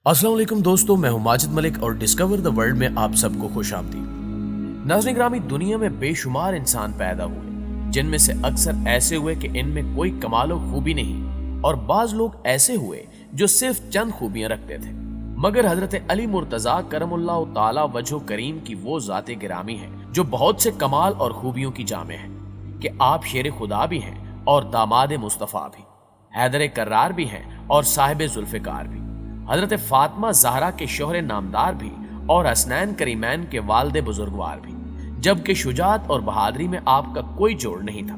अस्सलाम वालेकुम दोस्तों, मैं हूं माजिद मलिक और डिस्कवर द वर्ल्ड में आप सबको खुश आमदीद। नाज़रीन ग्रामी, दुनिया में बेशुमार इंसान पैदा हुए जिनमें से अक्सर ऐसे हुए कि इनमें कोई कमालो खूबी नहीं, और बाज लोग ऐसे हुए जो सिर्फ चंद खूबियां रखते थे। मगर हजरत अली मुर्तजा करमुल्लाह ताला वजहो करीम की वो ज़ाते गिरामी है जो बहुत से कमाल और खूबियों की जामे है कि आप शेर खुदा भी हैं और दामाद मुस्तफ़ा भी, हैदर कर्रार भी हैं और साहिब जुल्फ़िकार भी, हजरत फातिमा ज़हरा के शोहरे नामदार भी और हसनैन करीमैन के वालिद बुजुर्गवार भी, जबकि शुजाअत और बहादुरी में आपका कोई जोड़ नहीं था।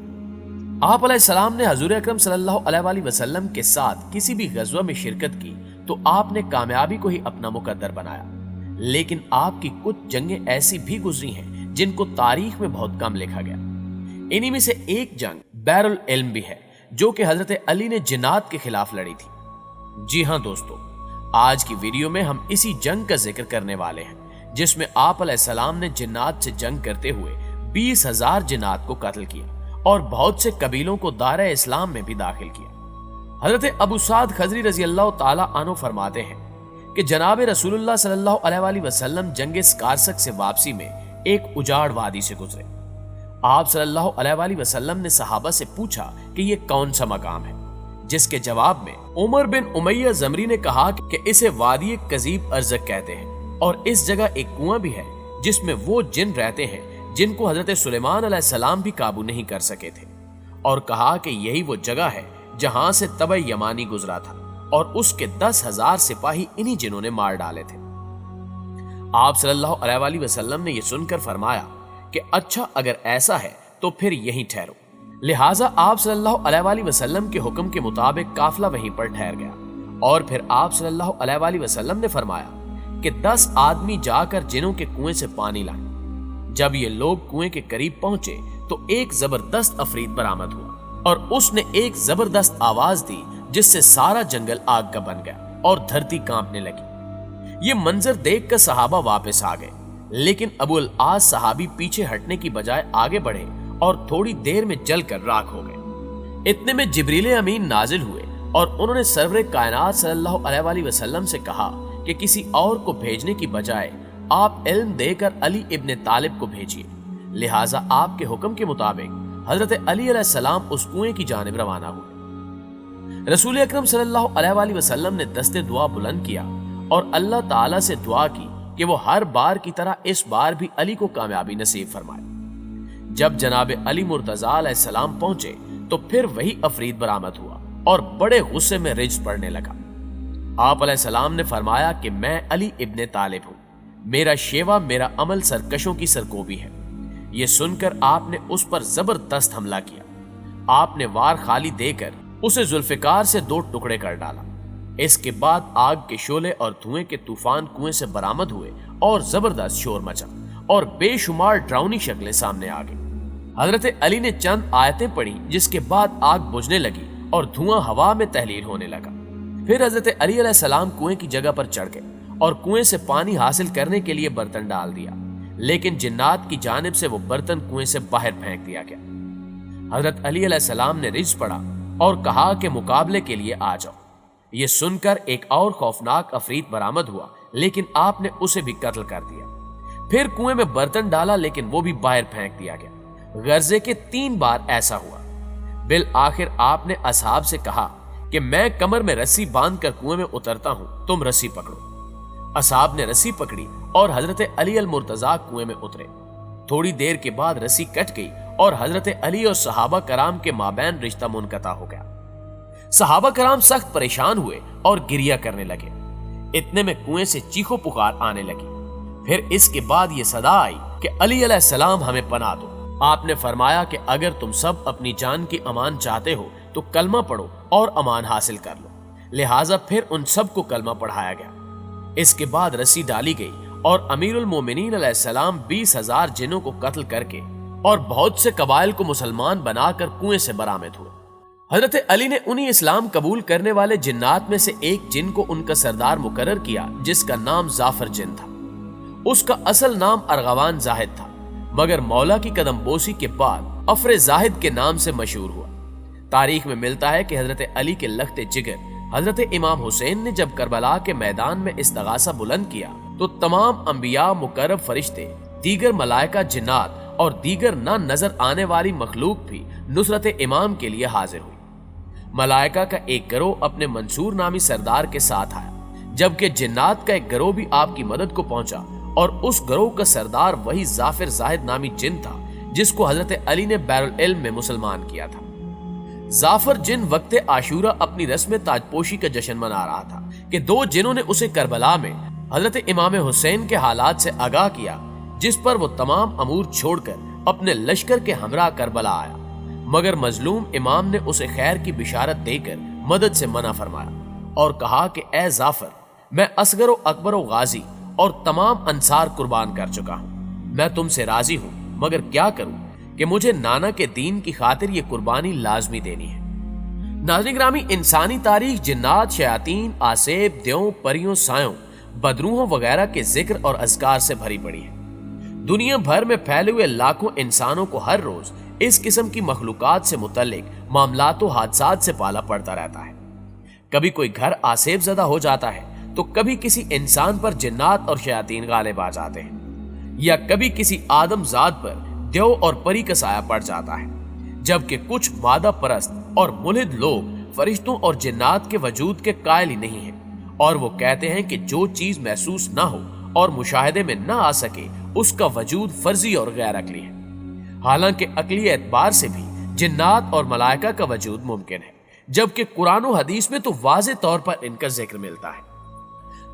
आप अलैहिस्सलाम ने हजूर अकरम सल्लल्लाहु अलैहि वसल्लम के साथ किसी भी गज़वा में शिरकत की तो आपने कामयाबी को ही अपना मुकद्दर बनाया, लेकिन आपकी कुछ जंगें ऐसी भी गुजरी हैं जिनको तारीख में बहुत कम लिखा गया। इन्हीं में से एक जंग बैरुल इल्म भी है जो कि हजरत अली ने जिन्नात के खिलाफ लड़ी थी। जी हाँ दोस्तों, आज की वीडियो में हम इसी जंग का जिक्र करने वाले हैं जिसमें आप अलैहिस्सलाम ने जिन्नात से जंग करते हुए 20,000 जिन्नात को कत्ल किया और बहुत से कबीलों को दायरा इस्लाम में भी दाखिल किया। हजरत अबू साद खजरी रजी अल्लाह ताला अन्हु फरमाते हैं कि जनाब रसूलुल्लाह सल्लल्लाहु अलैहि वसल्लम जंग स्कारसक से वापसी में एक उजाड़ वादी से गुजरे। आप सल्लल्लाहु अलैहि वसल्लम ने सहाबा से पूछा कि ये कौन सा मकाम है, जिसके जवाब में उमर बिन उमैया जमरी ने कहा कि इसे वादी कजीब अरज़क कहते हैं और इस जगह एक कुआं भी है जिसमें वो जिन रहते हैं जिनको हजरत सुलेमान अलैहिस्सलाम भी काबू नहीं कर सके थे, और कहा कि यही वो जगह है जहां से तब यमानी गुजरा था और उसके 10,000 सिपाही इन्हीं जिन्हों ने मार डाले थे। आप सल्लल्लाहु अलैहि वसल्लम ने यह सुनकर फरमाया कि अच्छा, अगर ऐसा है तो फिर यहीं ठहरो। लिहाजा आप सल्लल्लाहु अलैहि वसल्लम के हुक्म के मुताबिक काफिला वहीं पर ठहर गया और फिर आप सल्लल्लाहु अलैहि वसल्लम ने फरमाया कि 10 आदमी जाकर जिनों के कुएं से पानी लाएं। जब ये लोग कुएं के करीब पहुंचे तो एक जबरदस्त अफरीद बरामद हुआ और उसने एक जबरदस्त आवाज दी जिससे सारा जंगल आग का बन गया और धरती कांपने लगी। ये मंजर देखकर सहाबा वापस आ गए, लेकिन अबुल आस सहाबी पीछे हटने की बजाय आगे बढ़े और थोड़ी देर में जलकर राख हो गए। इतने में जिब्रील अमीन नाजिल हुए और उन्होंने सरवरे कायनात सल्लल्लाहु अलैहि वसल्लम से कहा कि किसी और को भेजने की बजाय आप इल्म देकर अली इब्ने तालिब को भेजिए। लिहाजा आपके हुक्म के मुताबिक हजरत अली अलैहिस्सलाम उस कुएं की जानिब रवाना हुए। रसूल अकरम सल्लल्लाहु अलैहि वसल्लम ने दस्ते दुआ बुलंद किया और अल्लाह ताला से दुआ की कि वो हर बार की तरह इस बार भी अली को कामयाबी नसीब फरमाए। जब जनाब अली मुर्तजा अलैहिस्सलाम पहुंचे तो फिर वही अफरीद बरामद हुआ और बड़े गुस्से में रिज्स पड़ने लगा। आप अलैहिस्सलाम ने फरमाया कि मैं अली इब्ने तालिब हूं, मेरा शेवा मेरा अमल सरकशों की सरकोबी है। यह सुनकर आपने उस पर जबरदस्त हमला किया। आपने वार खाली देकर उसे जुल्फिकार से 2 टुकड़े कर डाला। इसके बाद आग के शोले और धुएं के तूफान कुएं से बरामद हुए और जबरदस्त शोर मचा और बेशुमार डरावनी शक्लें सामने आ गई। हजरत अली ने चंद आयतें पढ़ी जिसके बाद आग बुझने लगी और धुआं हवा में तहलील होने लगा। फिर हजरत अली अलैहिस्सलाम कुएं की जगह पर चढ़ गए और कुएं से पानी हासिल करने के लिए बर्तन डाल दिया, लेकिन जिन्नात की जानिब से वो बर्तन कुएं से बाहर फेंक दिया गया। हजरत अली अलैहिस्सलाम ने रिज्स पढ़ा और कहा कि मुकाबले के लिए आ जाओ। ये सुनकर एक और खौफनाक अफरीद बरामद हुआ, लेकिन आपने उसे भी कत्ल कर दिया। फिर कुएं में बर्तन डाला, लेकिन वो भी बाहर फेंक दिया गया। गर्जे के 3 बार ऐसा हुआ। बिल आखिर आपने असहाब से कहा कि मैं कमर में रस्सी बांधकर कुएं में उतरता हूं, तुम रस्सी पकड़ो। असहाब ने रस्सी पकड़ी और हजरत अली अल मुर्तजा कुएं में उतरे। थोड़ी देर के बाद रस्सी कट गई और हजरत अली और सहाबा कराम के माबैन रिश्ता मुनक़ता हो गया। सहाबा कराम सख्त परेशान हुए और गिरिया करने लगे। इतने में कुएं से चीखो पुकार आने लगी। फिर इसके बाद ये सदा आई कि अली अलैहिस्सलाम हमें पनाह दो। आपने फरमाया कि अगर तुम सब अपनी जान की अमान चाहते हो तो कलमा पढ़ो और अमान हासिल कर लो। लिहाजा फिर उन सब को कलमा पढ़ाया गया। इसके बाद रस्सी डाली गई और अमीरुल मोमिनीन अलैहिस्सलाम 20,000 जिनों को कत्ल करके और बहुत से कबाइल को मुसलमान बनाकर कुएं से बरामद हुए। हजरत अली ने उन्हीं इस्लाम कबूल करने वाले जिन्नात में से एक जिन को उनका सरदार मुकर्रर किया जिसका नाम जाफर जिन था। उसका असल नाम अरगवान जाहिद था, मगर मौला की कदमबोसी के बाद अफरे जाहिद के नाम से मशहूर हुआ। तारीख में मिलता है कि हजरत अली के लख्ते जिगर हजरत इमाम हुसैन ने जब करबला के मैदान में इस्तगासा बुलंद किया तो तमाम अंबिया, मुकर्रब फरिश्ते, दीगर मलाइका, जिन्नात और दीगर ना नजर आने वाली मखलूक भी नुसरत इमाम के लिए हाजिर हुई। मलाइका का एक गिरोह अपने मंसूर नामी सरदार के साथ आया, जबकि जिन्नात का एक गिरोह भी आपकी मदद को पहुंचा और उस गिरोह का सरदार वही जाफिर जाहिद नामी जिन था जिसको हजरत अली ने बैरुल इल्म में मुसलमान किया था। जाफर जिन वक्त आशूरा अपनी रस्म ताजपोशी का जश्न मना रहा था कि दो जिनों ने उसे करबला में हजरत इमाम हुसैन के हालात से आगाह किया, जिस पर वो तमाम अमूर छोड़कर अपने लश्कर के हमरा करबला आया, मगर मजलूम इमाम ने उसे खैर की बिशारत देकर मदद से मना फरमाया और कहा कि ए जाफर, मैं असगर व अकबर व गाजी और तमाम अंसार कुर्बान कर चुका हूँ। मैं तुमसे राजी हूँ, मगर क्या करूँ कि मुझे नाना के दीन की खातिर ये कुर्बानी लाजमी देनी है। नाज़रीन ग्रामी, इंसानी तारीख जिन्नात, शयातीन, आसेब, द्यों, परियों, सायों, बदरूहों वगैरह के जिक्र और अज़कार से भरी पड़ी है। दुनिया भर में फैले हुए लाखों इंसानों को हर रोज इस किस्म की मखलूकात से मुतल्लिक मामलात व हादसात से पाला पड़ता रहता है। कभी कोई घर आसेब ज़दा हो जाता है तो कभी किसी इंसान पर जिन्नात और शयातीन गालिब आ जाते हैं, या कभी किसी आदम जात पर देव और परी का साया पड़ जाता है, जबकि कुछ मादा परस्त और मुल्हिद लोग फरिश्तों और जिन्नात के वजूद के कायल ही नहीं हैं और वो कहते हैं कि जो चीज महसूस ना हो और मुशाहिदे में ना आ सके उसका वजूद फर्जी और गैर अकली है। हालांकि अकली एतबार से भी जिन्नात और मलाइका का वजूद मुमकिन है, जबकि कुरान और हदीस में तो वाज़े तौर पर इनका जिक्र मिलता है।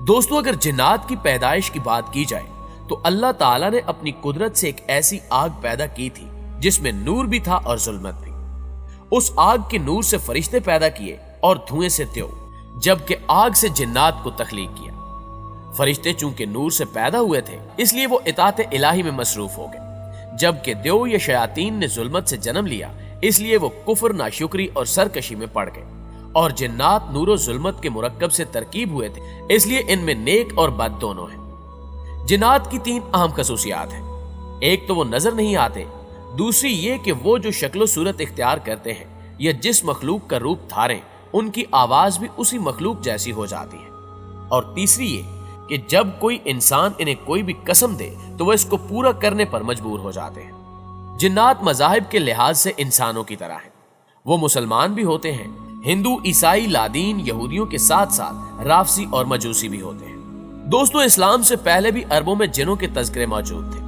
दोस्तों, अगर जिन्नात की पैदाइश की बात की जाए तो अल्लाह ताला ने अपनी कुदरत से एक ऐसी आग पैदा की थी जिसमें नूर भी था और जुल्मत भी। उस आग के नूर से फरिश्ते पैदा किए और धुएं से त्यों, जबकि आग से जिन्नात को तख्लीक किया। फरिश्ते चूंकि नूर से पैदा हुए थे इसलिए वो इताअत इलाही में मसरूफ हो गए, जबकि देव या शयातीन ने जुल्मत से जन्म लिया इसलिए वो कुफ्र, नाशुक्री और सरकशी में पड़ गए। और जिन्नात नूर और जुल्मत के मुरक्कब से तरकीब हुए थे, इसलिए इनमें नेक और बद दोनों हैं। जिन्नात की 3 अहम खसूसियात हैं। एक तो वो नजर नहीं आते, दूसरी ये कि वो जो शक्ल सूरत इख्तियार करते हैं या जिस मखलूक का रूप धारें उनकी आवाज भी उसी मखलूक जैसी हो जाती है, और तीसरी ये कि जब कोई इंसान इन्हें कोई भी कसम दे तो वह इसको पूरा करने पर मजबूर हो जाते हैं। जिन्नात मज़ाहिब के लिहाज से इंसानों की तरह हैं। वो मुसलमान भी होते हैं, हिंदू, ईसाई, लादीन, यहूदियों के साथ साथ राफसी और मजूसी भी होते हैं। दोस्तों, इस्लाम से पहले भी अरबों में जिनों के तज़किरे मौजूद थे।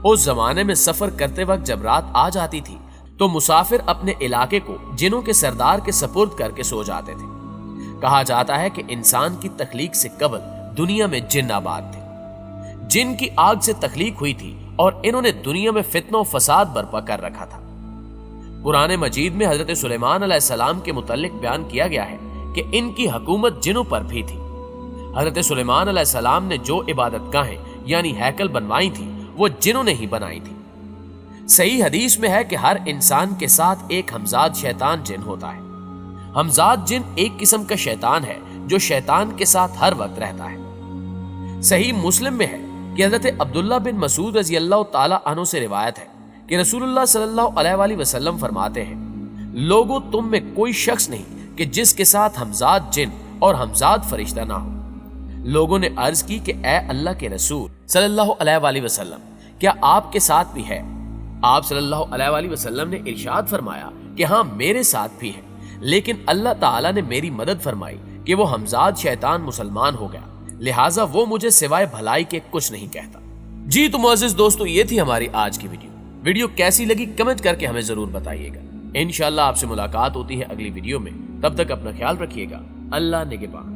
उस जमाने में सफर करते वक्त जब रात आ जाती थी तो मुसाफिर अपने इलाके को जिनों के सरदार के सपुर्द करके सो जाते थे। कहा जाता है कि इंसान की तख्लीक से कबल दुनिया में जिन आबाद थे। जिन की आग से तख्लीक हुई थी और इन्होंने दुनिया में फितना और फसाद बर्पा कर रखा था। कुरान मजीद में हजरत सुलेमान अलैहिस्सलाम के मुतल्लिक बयान किया गया है कि इनकी हुकूमत जिनों पर भी थी। हजरत सुलेमान अलैहिस्सलाम ने जो इबादतगाहें यानी हैकल बनवाई थी वो जिनों ने ही बनाई थी। सही हदीस में है कि हर इंसान के साथ एक हमजाद शैतान जिन होता है। हमजाद जिन एक किस्म का शैतान है जो शैतान के साथ हर वक्त रहता है। सही मुस्लिम में है कि हजरत अब्दुल्ला बिन मसूद रज़ी अल्लाह ताला अन्हु से रिवायत है कि रसूलुल्लाह सल्लल्लाहु अलैहि वसल्लम फरमाते हैं, लोगों तुम में कोई शख्स नहीं कि जिसके साथ हमजाद जिन और हमजाद फरिश्ता ना हो। लोगों ने अर्ज की कि ए अल्लाह के रसूल सल्लल्लाहु अलैहि वसल्लम, क्या आपके साथ भी है? आप सल्लल्लाहु अलैहि वसल्लम ने इरशाद फरमाया कि हाँ, मेरे साथ भी है, लेकिन अल्लाह ताला ने मेरी मदद फरमाई कि वो हमजाद शैतान मुसलमान हो गया, लिहाजा वो मुझे सिवाय भलाई के कुछ नहीं कहता। जी तो मुअज़्ज़िज़ दोस्तों, ये थी हमारी आज की वीडियो कैसी लगी कमेंट करके हमें जरूर बताइएगा। इंशाअल्लाह आपसे मुलाकात होती है अगली वीडियो में। तब तक अपना ख्याल रखिएगा। अल्लाह निगहबान।